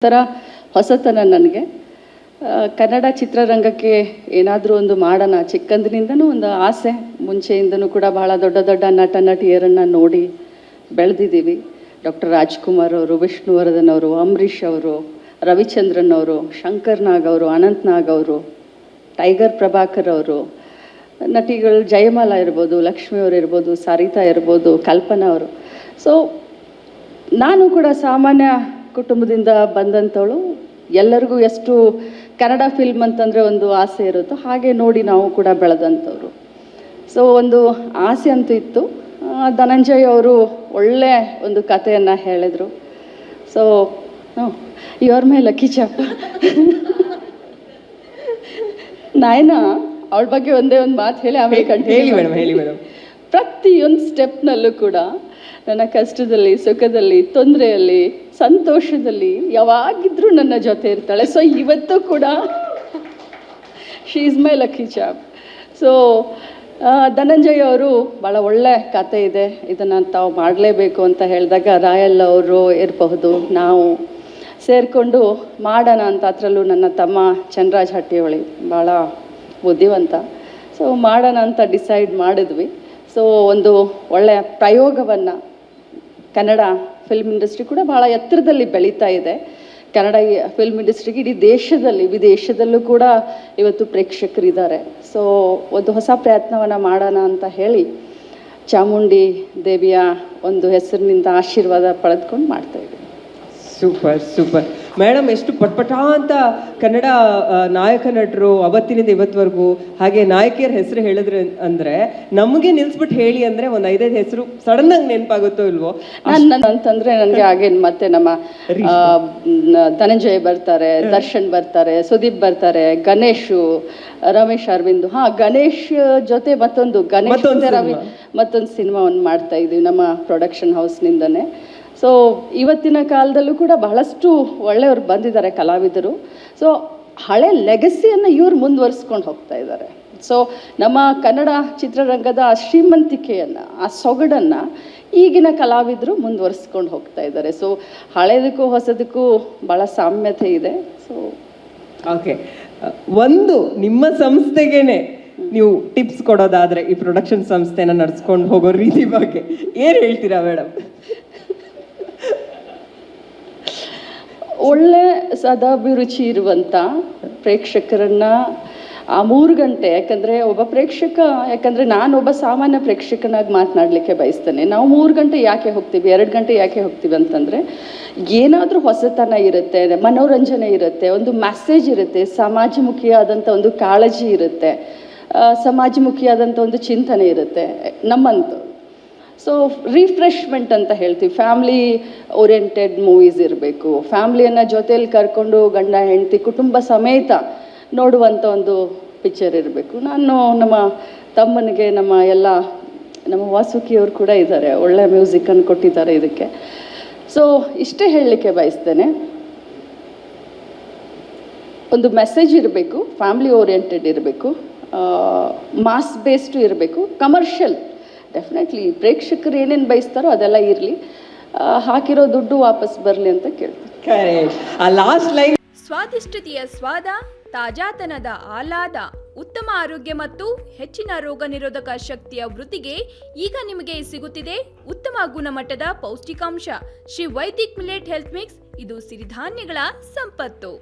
ಥರ ಹೊಸತನ ನನಗೆ. ಕನ್ನಡ ಚಿತ್ರರಂಗಕ್ಕೆ ಏನಾದರೂ ಒಂದು ಮಾಡೋಣ ಚಿಕ್ಕಂದಿನಿಂದನೂ ಒಂದು ಆಸೆ. ಮುಂಚೆಯಿಂದನೂ ಕೂಡ ಬಹಳ ದೊಡ್ಡ ದೊಡ್ಡ ನಟ ನಟಿಯರನ್ನು ನೋಡಿ ಬೆಳೆದಿದ್ದೀವಿ. ಡಾಕ್ಟರ್ ರಾಜ್ಕುಮಾರ್ ಅವರು, ವಿಷ್ಣುವರ್ಧನ್ ಅವರು, ಅಂಬರೀಷ್ ಅವರು, ರವಿಚಂದ್ರನ್ ಅವರು, ಶಂಕರ್ ನಾಗ್ ಅವರು, ಅನಂತ್ ನಾಗ್ ಅವರು, ಟೈಗರ್ ಪ್ರಭಾಕರ್ ಅವರು, ನಟಿಗಳು ಜಯಮಾಲಾ ಇರ್ಬೋದು, ಲಕ್ಷ್ಮಿ ಅವರು ಇರ್ಬೋದು, ಸಾರಿತಾ ಇರ್ಬೋದು, ಕಲ್ಪನಾ ಅವರು. ಸೊ ನಾನು ಕೂಡ ಸಾಮಾನ್ಯ ಕುಟುಂಬದಿಂದ ಬಂದಂಥವಳು. ಎಲ್ಲರಿಗೂ ಎಷ್ಟು ಕನ್ನಡ ಫಿಲ್ಮ್ ಅಂತಂದರೆ ಒಂದು ಆಸೆ ಇರುತ್ತೋ ಹಾಗೆ ನೋಡಿ ನಾವು ಕೂಡ ಬೆಳೆದಂಥವ್ರು. ಸೊ ಒಂದು ಆಸೆ ಅಂತೂ ಇತ್ತು. ಧನಂಜಯ್ ಅವರು ಒಳ್ಳೆ ಒಂದು ಕಥೆಯನ್ನು ಹೇಳಿದರು. ಸೊ ಇವ್ರ ಮೇಲೆ ಲಕ್ಕಿ ಚಾಪ್ ನಾಯನ ಅವಳ ಬಗ್ಗೆ ಒಂದೇ ಒಂದು ಮಾತು ಹೇಳಿ ಆಮೇಲೆ ಹೇಳಿ ಮೇಡಮ್. ಪ್ರತಿಯೊಂದು ಸ್ಟೆಪ್ನಲ್ಲೂ ಕೂಡ ನನ್ನ ಕಷ್ಟದಲ್ಲಿ, ಸುಖದಲ್ಲಿ, ತೊಂದರೆಯಲ್ಲಿ, ಸಂತೋಷದಲ್ಲಿ ಯಾವಾಗಿದ್ರೂ ನನ್ನ ಜೊತೆ ಇರ್ತಾಳೆ. ಸೊ ಇವತ್ತು ಕೂಡ she is my lucky chop. So Dhananjay ಅವರು ಭಾಳ ಒಳ್ಳೆ ಕತೆ ಇದೆ, ಇದನ್ನು ತಾವು ಮಾಡಲೇಬೇಕು ಅಂತ ಹೇಳಿದಾಗ ರಾಯಲ್ ಅವರು ಇರಬಹುದು, ನಾವು ಸೇರಿಕೊಂಡು ಮಾಡೋಣ ಅಂತ. ಅದರಲ್ಲೂ ನನ್ನ ತಮ್ಮ ಚಂದ್ರರಾಜ್ ಹಟ್ಟಿಹೊಳಿ ಭಾಳ ಬುದ್ಧಿವಂತ. ಸೊ ಮಾಡೋಣ ಅಂತ ಡಿಸೈಡ್ ಮಾಡಿದ್ವಿ. ಸೊ ಒಂದು ಒಳ್ಳೆಯ ಪ್ರಯೋಗವನ್ನು, ಕನ್ನಡ ಫಿಲ್ಮ್ ಇಂಡಸ್ಟ್ರಿ ಕೂಡ ಭಾಳ ಎತ್ತರದಲ್ಲಿ ಬೆಳೀತಾ ಇದೆ. ಕನ್ನಡ ಫಿಲ್ಮ್ ಇಂಡಸ್ಟ್ರಿಗೆ ಇಡೀ ದೇಶದಲ್ಲಿ, ವಿದೇಶದಲ್ಲೂ ಕೂಡ ಇವತ್ತು ಪ್ರೇಕ್ಷಕರಿದ್ದಾರೆ. ಸೊ ಒಂದು ಹೊಸ ಪ್ರಯತ್ನವನ್ನು ಮಾಡೋಣ ಅಂತ ಹೇಳಿ ಚಾಮುಂಡಿ ದೇವಿಯ ಒಂದು ಹೆಸರಿನಿಂದ ಆಶೀರ್ವಾದ ಪಡೆದುಕೊಂಡು ಮಾಡ್ತಾಯಿದ್ದೀವಿ. Super madam. ಎಷ್ಟು ಪಟ್ಪಟ ಅಂತ ಕನ್ನಡ ನಾಯಕ ನಟರು ಅವತ್ತಿನಿಂದ ಇವತ್ತವರೆಗೂ, ಹಾಗೆ ನಾಯಕಿಯರ ಹೆಸರು ಹೇಳಿದ್ರೆ ಅಂದರೆ ನಮಗೆ ನಿಲ್ಸ್ಬಿಟ್ಟು ಹೇಳಿ ಅಂದರೆ ಒಂದು 5 ಹೆಸರು ಸಡನ್ ಆಗಿ ನೆನಪಾಗುತ್ತೋ ಇಲ್ವೋ ಅಂತಂದ್ರೆ ನನಗೆ ಹಾಗೆ ಮತ್ತೆ ನಮ್ಮ ಧನಂಜಯ್ ಬರ್ತಾರೆ, ದರ್ಶನ್ ಬರ್ತಾರೆ, ಸುದೀಪ್ ಬರ್ತಾರೆ, ಗಣೇಶು, ರಮೇಶ್ ಅರವಿಂದ್. ಗಣೇಶ್ ಜೊತೆ ಮತ್ತೊಂದು ಸಿನಿಮಾವನ್ನು ಮಾಡ್ತಾ ಇದ್ದೀವಿ ನಮ್ಮ ಪ್ರೊಡಕ್ಷನ್ ಹೌಸ್ನಿಂದನೇ. ಸೊ ಇವತ್ತಿನ ಕಾಲದಲ್ಲೂ ಕೂಡ ಬಹಳಷ್ಟು ಒಳ್ಳೆಯವರು ಬಂದಿದ್ದಾರೆ ಕಲಾವಿದರು. ಸೊ ಹಳೆ ಲೆಗಸಿಯನ್ನು ಇವ್ರು ಮುಂದುವರಿಸ್ಕೊಂಡು ಹೋಗ್ತಾ ಇದ್ದಾರೆ. ಸೊ ನಮ್ಮ ಕನ್ನಡ ಚಿತ್ರರಂಗದ ಆ ಶ್ರೀಮಂತಿಕೆಯನ್ನು, ಆ ಸೊಗಡನ್ನು ಈಗಿನ ಕಲಾವಿದರು ಮುಂದುವರಿಸ್ಕೊಂಡು ಹೋಗ್ತಾ ಇದ್ದಾರೆ. ಸೊ ಹಳೆದಕ್ಕೂ ಹೊಸದಕ್ಕೂ ಭಾಳ ಸಾಮ್ಯತೆ ಇದೆ. ಸೊ ಓಕೆ, ಒಂದು ನಿಮ್ಮ ಸಂಸ್ಥೆಗೇನೆ ನೀವು ಟಿಪ್ಸ್ ಕೊಡೋದಾದರೆ ಈ ಪ್ರೊಡಕ್ಷನ್ ಸಂಸ್ಥೆನ ನಡ್ಸ್ಕೊಂಡು ಹೋಗೋ ರೀತಿ ಬಗ್ಗೆ ಏನು ಹೇಳ್ತೀರಾ ಮೇಡಮ್? ಒಳ್ಳೆ ಸದಾಭಿರುಚಿ ಇರುವಂಥ ಪ್ರೇಕ್ಷಕರನ್ನು ಆ 3 ಗಂಟೆ, ಯಾಕಂದರೆ ಒಬ್ಬ ಪ್ರೇಕ್ಷಕ, ಯಾಕಂದರೆ ನಾನೊಬ್ಬ ಸಾಮಾನ್ಯ ಪ್ರೇಕ್ಷಕನಾಗಿ ಮಾತನಾಡಲಿಕ್ಕೆ ಬಯಸ್ತೇನೆ. ನಾವು 3 ಗಂಟೆ ಯಾಕೆ ಹೋಗ್ತೀವಿ, 2 ಗಂಟೆ ಯಾಕೆ ಹೋಗ್ತೀವಿ ಅಂತಂದರೆ ಏನಾದರೂ ಹೊಸತನ ಇರುತ್ತೆ, ಮನೋರಂಜನೆ ಇರುತ್ತೆ, ಒಂದು ಮೆಸೇಜ್ ಇರುತ್ತೆ, ಸಮಾಜಮುಖಿಯಾದಂಥ ಒಂದು ಕಾಳಜಿ ಇರುತ್ತೆ, ಸಮಾಜಮುಖಿಯಾದಂಥ ಒಂದು ಚಿಂತನೆ ಇರುತ್ತೆ ನಮ್ಮಂತೂ. ಸೊ ರಿಫ್ರೆಶ್ಮೆಂಟ್ ಅಂತ ಹೇಳ್ತೀವಿ. ಫ್ಯಾಮ್ಲಿ ಓರಿಯೆಂಟೆಡ್ ಮೂವೀಸ್ ಇರಬೇಕು. ಫ್ಯಾಮ್ಲಿಯನ್ನು ಜೊತೆಯಲ್ಲಿ ಕರ್ಕೊಂಡು ಗಂಡ ಹೆಂಡತಿ ಕುಟುಂಬ ಸಮೇತ ನೋಡುವಂಥ ಒಂದು ಪಿಕ್ಚರ್ ಇರಬೇಕು. ನಾನು ನಮ್ಮ ತಮ್ಮನಿಗೆ ನಮ್ಮ ವಾಸುಕಿಯವರು ಕೂಡ ಇದ್ದಾರೆ, ಒಳ್ಳೆ ಮ್ಯೂಸಿಕನ್ನು ಕೊಟ್ಟಿದ್ದಾರೆ ಇದಕ್ಕೆ. ಸೊ ಇಷ್ಟೇ ಹೇಳಲಿಕ್ಕೆ ಬಯಸ್ತೇನೆ, ಒಂದು ಮೆಸೇಜ್ ಇರಬೇಕು, ಫ್ಯಾಮ್ಲಿ ಓರಿಯೆಂಟೆಡ್ ಇರಬೇಕು, ಮಾಸ್ ಬೇಸ್ಡು ಇರಬೇಕು, ಕಮರ್ಷಿಯಲ್ ಡೆಫಿನೆಟ್ಲಿ ಪ್ರೇಕ್ಷಕರು ಏನೇನು ಬಯಸ್ತಾರೋ ಅದೆಲ್ಲ ಇರಲಿ, ಹಾಕಿರೋ ದುಡ್ಡು ವಾಪಸ್ ಬರಲಿ ಅಂತ ಕೇಳ್ತೀನಿ. ಸ್ವಾದಿಷ್ಟತೆಯ ಸ್ವಾದ, ತಾಜಾತನದ ಆಹ್ಲಾದ, ಉತ್ತಮ ಆರೋಗ್ಯ ಮತ್ತು ಹೆಚ್ಚಿನ ರೋಗ ನಿರೋಧಕ ಶಕ್ತಿಯ ವೃದ್ಧಿಗೆ ಈಗ ನಿಮಗೆ ಸಿಗುತ್ತಿದೆ ಉತ್ತಮ ಗುಣಮಟ್ಟದ ಪೌಷ್ಟಿಕಾಂಶ Shri Vaidik millet health mix. ಇದು ಸಿರಿಧಾನ್ಯಗಳ ಸಂಪತ್ತು.